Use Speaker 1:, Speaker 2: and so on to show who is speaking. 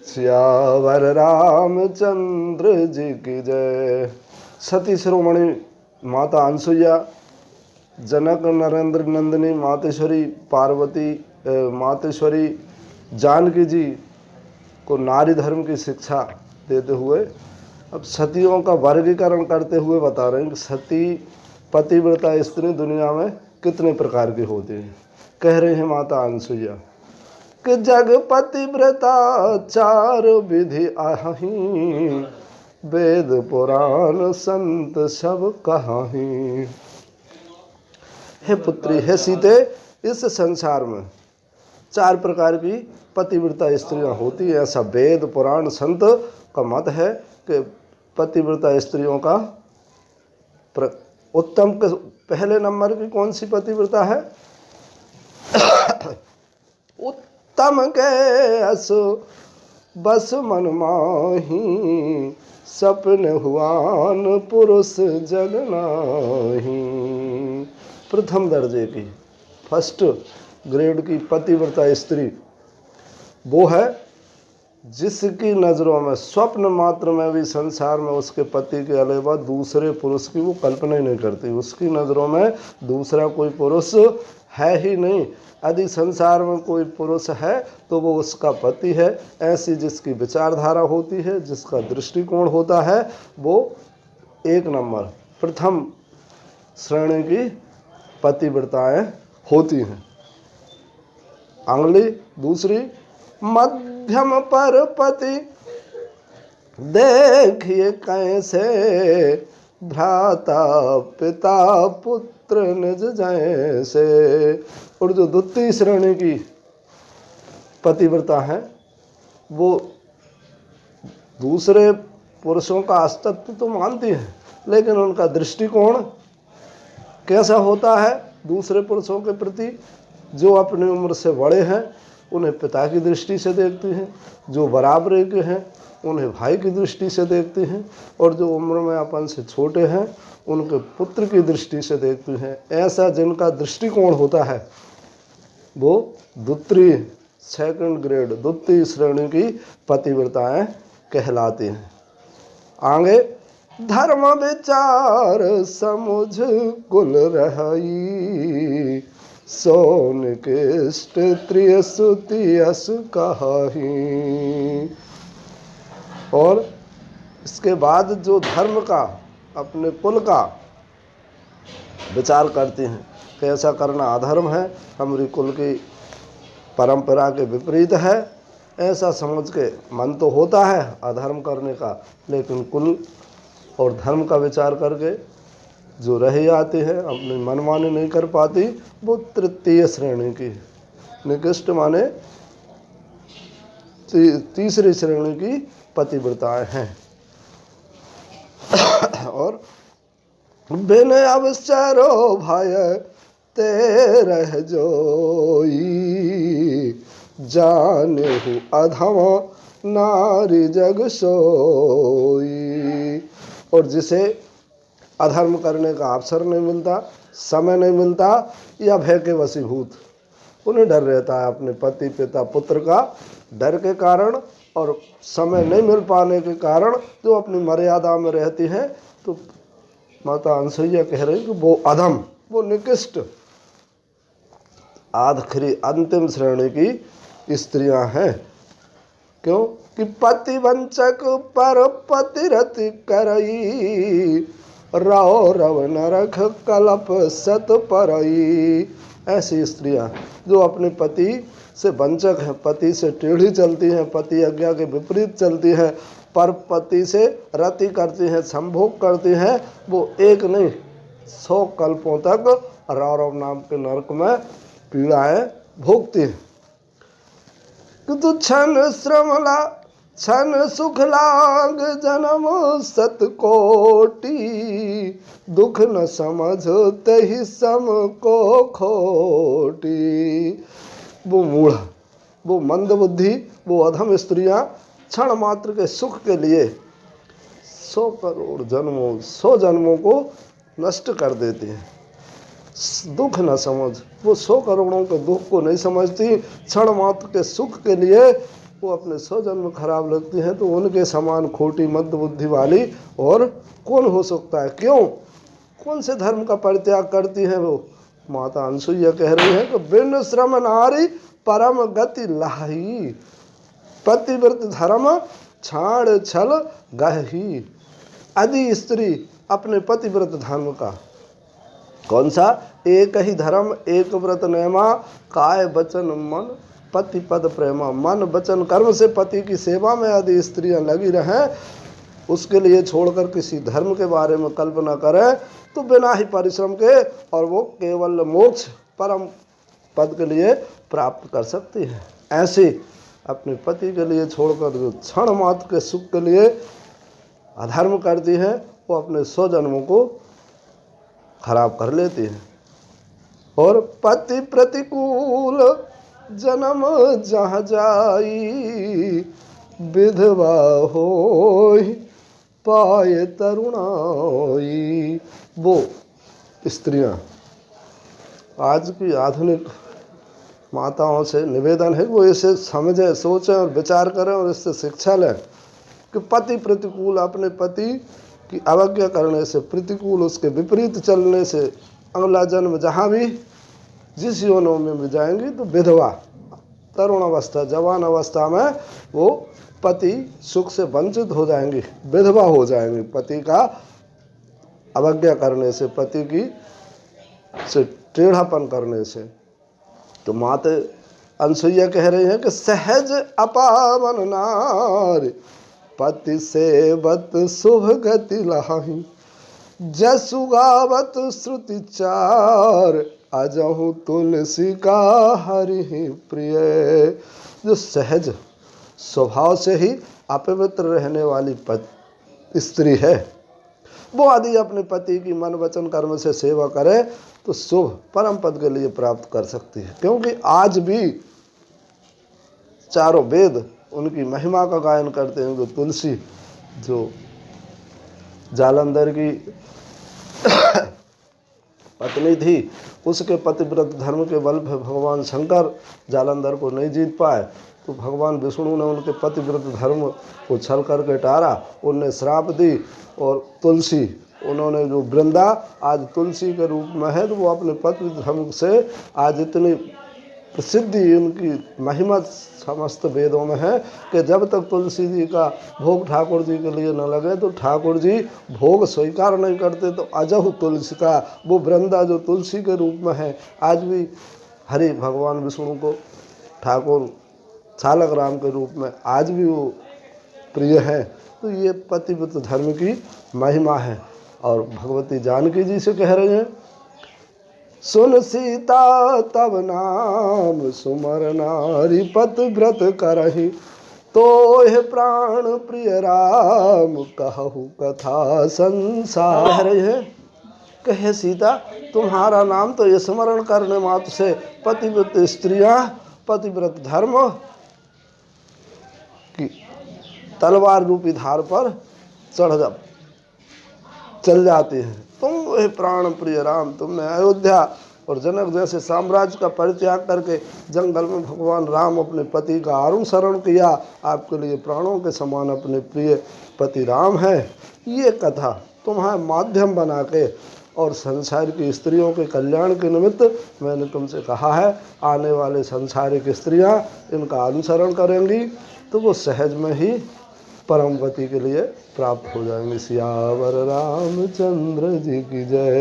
Speaker 1: सियावर रामचंद्र जी की जय। सती शिरोमणि माता अनसुईया, जनक नरेंद्र नंदिनी मातेश्वरी पार्वती मातेश्वरी जानकी जी को नारी धर्म की शिक्षा देते हुए अब सतियों का वर्गीकरण करते हुए बता रहे हैं कि सती पतिव्रता स्त्री दुनिया में कितने प्रकार की होती हैं। कह रहे हैं माता अनसुईया कि जग पतिव्रता चार विधि आही, वेद पुराण संत सब कहाही। हे पुत्री, हे सीते, इस संसार में चार प्रकार की पतिव्रता स्त्रियां होती है, ऐसा वेद पुराण संत का मत है कि पतिव्रता स्त्रियों का उत्तम के पहले नंबर की कौन सी पतिव्रता है? उत्तम के अस बस मन माही, सपन हुआन पुरुष जग नाही। प्रथम दर्जे की फर्स्ट ग्रेड की पतिव्रता स्त्री वो है जिसकी नज़रों में स्वप्न मात्र में भी संसार में उसके पति के अलावा दूसरे पुरुष की वो कल्पना ही नहीं करती। उसकी नज़रों में दूसरा कोई पुरुष है ही नहीं। यदि संसार में कोई पुरुष है तो वो उसका पति है। ऐसी जिसकी विचारधारा होती है, जिसका दृष्टिकोण होता है, वो एक नंबर प्रथम श्रेणी की पतिव्रताएं होती हैं। अगली दूसरी मध्यम पर पति, देखिए कैसे भ्राता पिता पुत्र निज जैसे। और जो द्वितीय श्रेणी की पतिव्रता है वो दूसरे पुरुषों का अस्तित्व तो मानती है, लेकिन उनका दृष्टिकोण कैसा होता है दूसरे पुरुषों के प्रति? जो अपनी उम्र से बड़े हैं उन्हें पिता की दृष्टि से देखती हैं, जो बराबरी के हैं उन्हें भाई की दृष्टि से देखती हैं, और जो उम्र में अपन से छोटे हैं उनके पुत्र की दृष्टि से देखती हैं। ऐसा जिनका दृष्टिकोण होता है वो द्वितीय सेकंड ग्रेड द्वितीय श्रेणी की पतिव्रताएं कहलाती हैं। आगे धर्म विचार समुझ कुल रहाई, सोन किष्ट त्रिय सुति अस कहाही। और इसके बाद जो धर्म का अपने कुल का विचार करती हैं, कैसा करना अधर्म है, हमारी कुल की परंपरा के विपरीत है, ऐसा समझ के मन तो होता है अधर्म करने का, लेकिन कुल और धर्म का विचार करके जो रह आती है, अपनी मनमानी नहीं कर पाती, वो तृतीय श्रेणी की निकृष्ट माने तीसरी श्रेणी की पतिव्रताएं हैं। और बिन अवसरो भय ते रह जोई, जाने अधम नारी जग सोई। और जिसे अधर्म करने का अवसर नहीं मिलता, समय नहीं मिलता, या भय के वशीभूत, उन्हें डर रहता है अपने पति पिता पुत्र का डर के कारण, और समय नहीं मिल पाने के कारण जो अपनी मर्यादा में रहती हैं, तो माता अनसुईया कह रही कि वो अधम, वो निकृष्ट आखिरी अंतिम श्रेणी की स्त्रियां हैं। क्यों कि पति वंचक पर पतिरति करई, रौ रव नरख कलप सत परई। ऐसी स्त्रियां जो अपने पति से वंचक हैं, पति से टेढ़ी चलती हैं, पति आज्ञा के विपरीत चलती हैं, पर पति से रति करती हैं, संभोग करती हैं, वो एक नहीं 100 कल्पों तक रौरव नाम के नरक में पीड़ाएं भोगती हैं। किंतु क्षण श्रमला क्षण सुख लाग जन्म सत कोटि, दुख न समझते ही सम को खोटी। वो मूढ़, वो मंद बुद्धि, वो अधम स्त्रियां क्षण मात्र के सुख के लिए 100 करोड़ जन्मों 100 जन्मों को नष्ट कर देती हैं। दुख न समझ, वो 100 करोड़ों के दुख को नहीं समझती, क्षण मात्र के सुख के लिए वो अपने स्वजन में खराब लगती हैं, तो उनके समान खोटी मंद बुद्धि वाली और कौन हो सकता है। क्यों, कौन से धर्म का परित्याग करती हैं वो। माता अनसुईया कह रही है कि बिन श्रम नारी परम गति लाही, पतिव्रत धर्म छाड़ छल गही। यदि स्त्री अपने पतिव्रत धर्म का, कौन सा, एक ही धर्म एक व्रत नेमा, काय वचन मन पति पद प्रेमा। मन वचन कर्म से पति की सेवा में यदि स्त्रियां लगी रहें, उसके लिए छोड़कर किसी धर्म के बारे में कल्पना करें, तो बिना ही परिश्रम के और वो केवल मोक्ष परम पद के लिए प्राप्त कर सकती है। ऐसे अपने पति के लिए छोड़कर जो क्षण मात्र के सुख के लिए अधर्म करती है, वो अपने स्वजन्मों को खराब कर लेती है। और पति प्रतिकूल जन्म जहाँ जाई, विधवा होई पाए तरुणाई। वो स्त्रियां, आज की आधुनिक माताओं से निवेदन है वो इसे समझें, सोचें और विचार करें और इससे शिक्षा लें कि पति प्रतिकूल, अपने पति की अवज्ञा करने से, प्रतिकूल उसके विपरीत चलने से अगला जन्म जहाँ भी जिस योनों में भी जाएंगी तो विधवा, तरुण अवस्था, जवान अवस्था में वो पति सुख से वंचित हो जाएंगी, विधवा हो जाएंगी पति का अवज्ञा करने से, पति की से टेढ़ापन करने से। तो माता अनसुईया कह रही है कि सहज अपावन नारी, पति सेवत शुभ गति लाही, जसु गावत श्रुति चार, अजहु तुलसी का हरि प्रिय। जो सहज स्वभाव से ही अपवित्र रहने वाली स्त्री है, वो यदि अपने पति की मन वचन कर्म से सेवा करे तो शुभ परम पद के लिए प्राप्त कर सकती है। क्योंकि आज भी चारों वेद उनकी महिमा का गायन करते हैं। जो तुलसी, जो जालंधर की पत्नी थी, उसके पतिव्रत धर्म के बल पर भगवान शंकर जालंधर को नहीं जीत पाए, तो भगवान विष्णु ने उनके पतिव्रत धर्म को छल करके टारा, उन्हें श्राप दी। और तुलसी, उन्होंने जो वृंदा आज तुलसी के रूप में है, तो वो अपने पति धर्म से आज इतनी प्रसिद्धि, उनकी महिमा समस्त वेदों में है कि जब तक तुलसी जी का भोग ठाकुर जी के लिए न लगे तो ठाकुर जी भोग स्वीकार नहीं करते। तो अजहु तुलसी का, वो वृंदा जो तुलसी के रूप में है, आज भी हरि भगवान विष्णु को ठाकुर चालक राम के रूप में आज भी वो प्रिय है। तो ये पतिव्रत धर्म की महिमा है। और भगवती जानकी जी से कह रहे हैं, सुन सीता तब नाम सुमर नारी पतिव्रत करही, तो हे प्राण प्रिय राम कहु कथा संसार। कह रहे हैं, कहे सीता तुम्हारा नाम तो ये स्मरण करने मात्र से पतिव्रत स्त्रियां पतिव्रत धर्म की तलवार रूपी धार पर चल जाती हैं। तुम हे प्राण प्रिय राम, तुमने अयोध्या और जनक जैसे साम्राज्य का परित्याग करके जंगल में भगवान राम अपने पति का अनुसरण किया, आपके लिए प्राणों के समान अपने प्रिय पति राम है। ये कथा तुम्हारा माध्यम बना के और संसार की स्त्रियों के कल्याण के निमित्त मैंने तुमसे कहा है, आने वाले संसारिक स्त्रियां इनका अनुसरण करेंगी तो वो सहज में ही परम गति के लिए प्राप्त हो जाएंगे। सियावर रामचंद्र जी की जय।